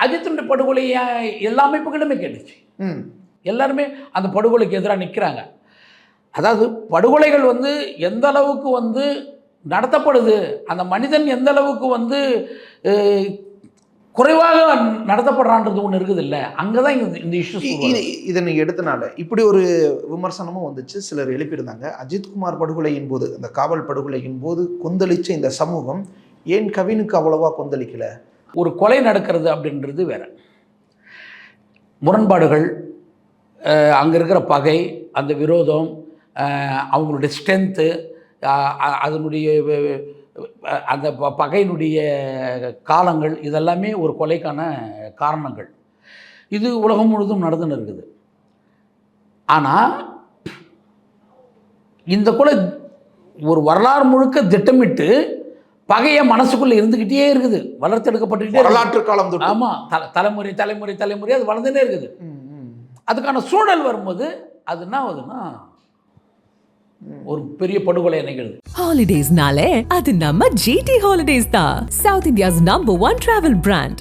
அஜித்தினுடைய படுகொலையை எல்லா அமைப்புகளுமே கேட்டுச்சு. எல்லாருமே அந்த படுகொலைக்கு எதிராக நிற்கிறாங்க. அதாவது படுகொலைகள் வந்து எந்த அளவுக்கு வந்து நடத்தப்படுது, அந்த மனிதன் எந்த அளவுக்கு வந்து குறைவாக நடத்தப்படுறான்றது ஒன்று இருக்குது இல்லை, அங்கே தான் இந்த இஷ்யூஸ். இதை நீங்கள் எடுத்தனால இப்படி ஒரு விமர்சனமும் வந்துச்சு, சிலர் எழுப்பியிருந்தாங்க. அஜித்குமார் படுகொலையின் போது, அந்த காவல் படுகொலையின் போது கொந்தளிச்ச இந்த சமூகம் ஏன் கவினுக்கு அவ்வளவா கொந்தளிக்கலை? ஒரு கொலை நடக்கிறது அப்படின்றது வேற, முரண்பாடுகள், அங்கே இருக்கிற பகை, அந்த விரோதம், அவங்களுடைய ஸ்ட்ரென்த்து, அதனுடைய அந்த பகையினுடைய காலங்கள், இதெல்லாமே ஒரு கொலைக்கான காரணங்கள். இது உலகம் முழுதும் நடந்துன்னு இருக்குது. ஆனால் இந்த கொலை ஒரு வரலாறு முழுக்க திட்டமிட்டு பகையை மனசுக்குள்ளே இருந்துக்கிட்டே இருக்குது, வளர்த்தெடுக்கப்பட்டுக்கிட்டே வரலாற்று காலம். ஆமாம், தலைமுறை தலைமுறை தலைமுறை அது வளர்ந்துட்டே இருக்குது. அதுக்கான சூழல் வரும்போது அது என்ன ஆகுதுன்னா ஒரு பெரிய படுகொலை நிகழுது. ஹாலிடேஸ்னாலே அது நம்ம GT ஹாலிடேஸ் தான், south India's number 1 travel brand.